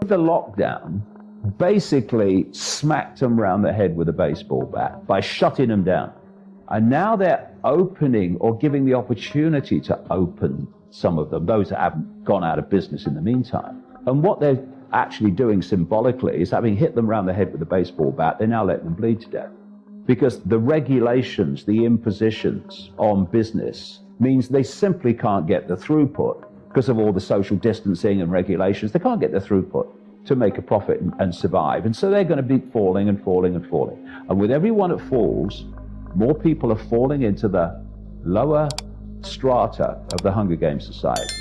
The lockdown basically smacked them round the head with a baseball bat by shutting them down. And now they're opening or giving the opportunity to open some of them, those that haven't gone out of business in the meantime. And what they're actually doing symbolically is, having hit them round the head with a baseball bat, they're now letting them bleed to death. Because the regulations, the impositions on business means they simply can't get the throughput because of all the social distancing and regulations. They can't get the throughput to make a profit and survive. And so they're going to be falling and falling and falling. And with every one that falls, more people are falling into the lower strata of the Hunger Games society.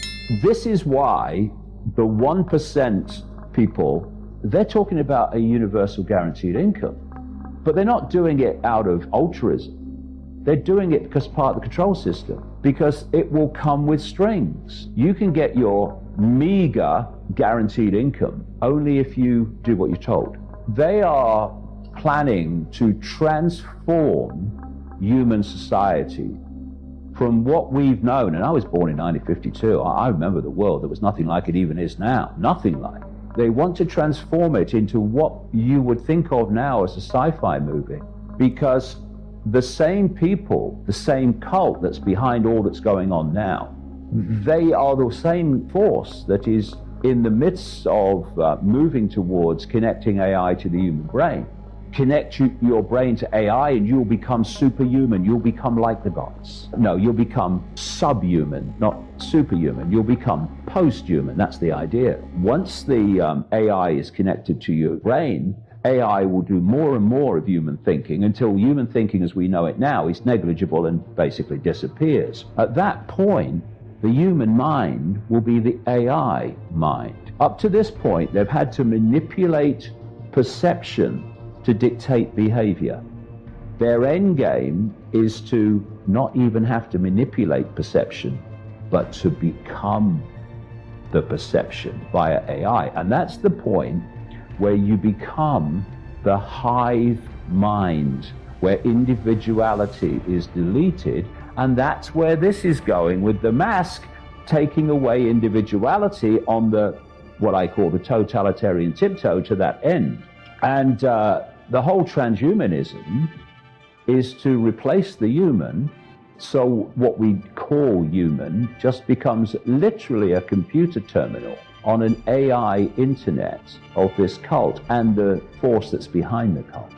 This is why the 1% people, they're talking about a universal guaranteed income, but they're not doing it out of altruism. They're doing it because part of the control system, because it will come with strings. You can get your meager guaranteed income only if you do what you're told. They are planning to transform human society from what we've known. And I was born in 1952. I remember the world. There was nothing like it even is now. Nothing like it. They want to transform it into what you would think of now as a sci-fi movie, because the same people, the same cult that's behind all that's going on now, they are the same force that is in the midst of moving towards connecting AI to the human brain. Connect your brain to AI and you'll become superhuman. You'll become like the gods. No, you'll become subhuman, not superhuman. You'll become post-human. That's the idea. Once the AI is connected to your brain, AI will do more and more of human thinking until human thinking as we know it now is negligible and basically disappears. At that point, the human mind will be the AI mind. Up to this point, they've had to manipulate perception to dictate behavior. Their end game is to not even have to manipulate perception, but to become the perception via AI. And that's the point where you become the hive mind, where individuality is deleted. And that's where this is going, with the mask taking away individuality on the, what I call the totalitarian tiptoe to that end. And the whole transhumanism is to replace the human, so what we call human just becomes literally a computer terminal on an AI internet of this cult and the force that's behind the cult.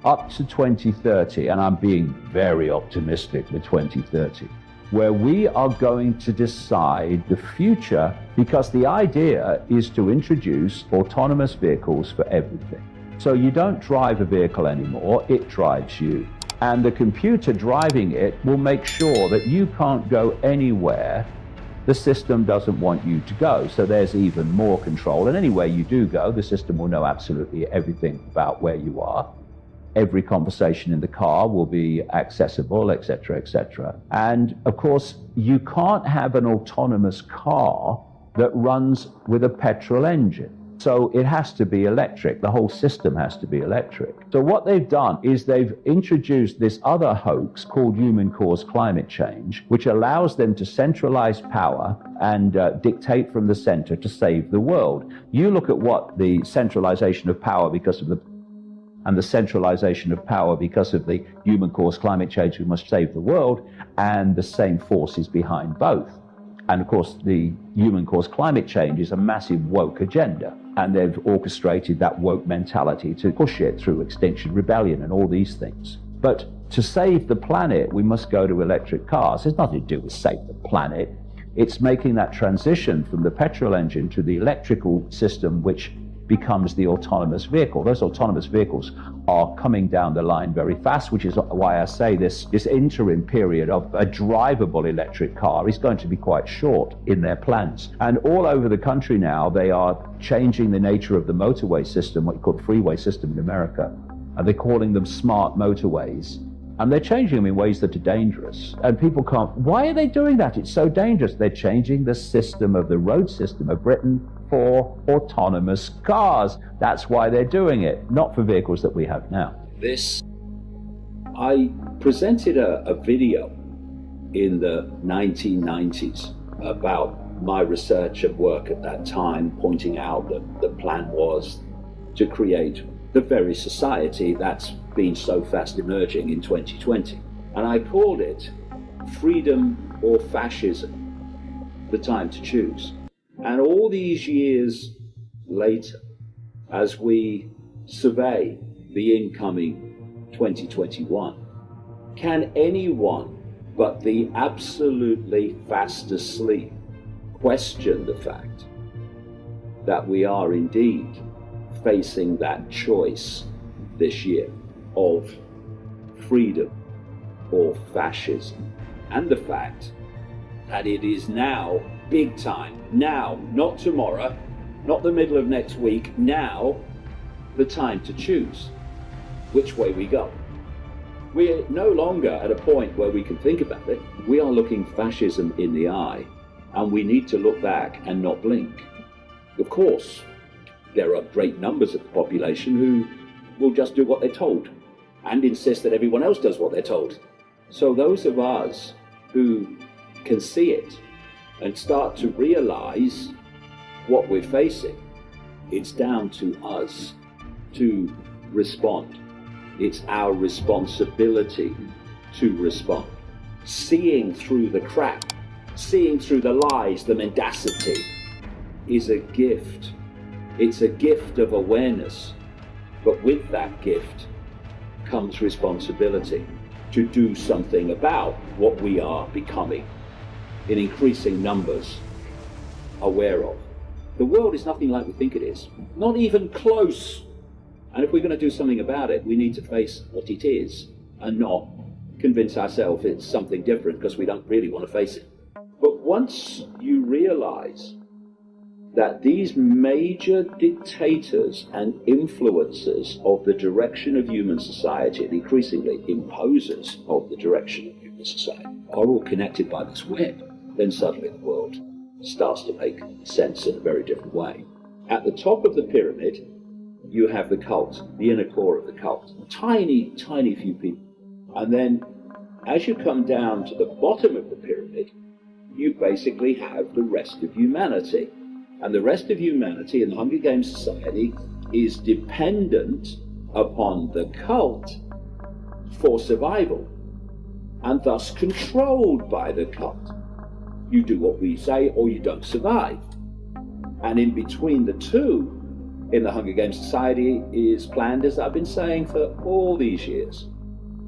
Up to 2030, and I'm being very optimistic with 2030, where we are going to decide the future, because the idea is to introduce autonomous vehicles for everything. So you don't drive a vehicle anymore, it drives you. And the computer driving it will make sure that you can't go anywhere the system doesn't want you to go. So there's even more control. And anywhere you do go, the system will know absolutely everything about where you are. Every conversation in the car will be accessible, etc., etc. And of course, you can't have an autonomous car that runs with a petrol engine. So it has to be electric. The whole system has to be electric. So what they've done is they've introduced this other hoax called human-caused climate change, which allows them to centralize power and dictate from the center to save the world. You look at what the centralization of power because of the centralization of power because of the human-caused climate change, we must save the world, and the same force is behind both. And of course, the human-caused climate change is a massive woke agenda. And they've orchestrated that woke mentality to push it through Extinction Rebellion and all these things. But to save the planet, we must go to electric cars. There's nothing to do with save the planet. It's making that transition from the petrol engine to the electrical system, which becomes the autonomous vehicle. Those autonomous vehicles are coming down the line very fast, which is why I say this interim period of a drivable electric car is going to be quite short in their plans. And all over the country now, they are changing the nature of the motorway system, what you call the freeway system in America, and they're calling them smart motorways. And they're changing them in ways that are dangerous. And people can't, why are they doing that? It's so dangerous. They're changing the system of the road system of Britain for autonomous cars. That's why they're doing it, not for vehicles that we have now. I presented a video in the 1990s about my research and work at that time pointing out that the plan was to create the very society that's been so fast emerging in 2020. And I called it freedom or fascism, the time to choose. And all these years later, as we survey the incoming 2021, can anyone but the absolutely fast asleep question the fact that we are indeed facing that choice this year of freedom or fascism, and the fact that it is now big time, now, not tomorrow, not the middle of next week, now the time to choose which way we go. We're no longer at a point where we can think about it. We are looking fascism in the eye, and we need to look back and not blink. Of course, there are great numbers of the population who will just do what they're told and insist that everyone else does what they're told. So those of us who can see it and start to realize what we're facing, it's down to us to respond. It's our responsibility to respond. Seeing through the crap, seeing through the lies, the mendacity, is a gift. It's a gift of awareness. But with that gift comes responsibility to do something about what we are becoming in increasing numbers aware of. The world is nothing like we think it is, not even close. And if we're going to do something about it, we need to face what it is and not convince ourselves it's something different because we don't really want to face it. But once you realize that these major dictators and influencers of the direction of human society, and increasingly imposers of the direction of human society, are all connected by this web, then suddenly the world starts to make sense in a very different way. At the top of the pyramid, you have the cult, the inner core of the cult, tiny, tiny few people. And then as you come down to the bottom of the pyramid, you basically have the rest of humanity. And the rest of humanity in the Hunger Games society is dependent upon the cult for survival, and thus controlled by the cult. You do what we say or you don't survive. And in between the two, in the Hunger Games society, is planned, as I've been saying for all these years,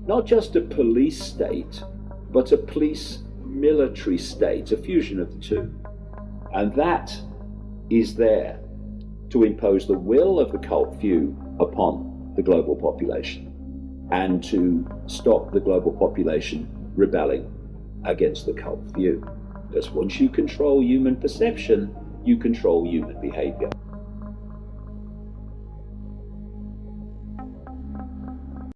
not just a police state, but a police military state, a fusion of the two. And that is there to impose the will of the cult few upon the global population and to stop the global population rebelling against the cult few. Because once you control human perception, you control human behavior.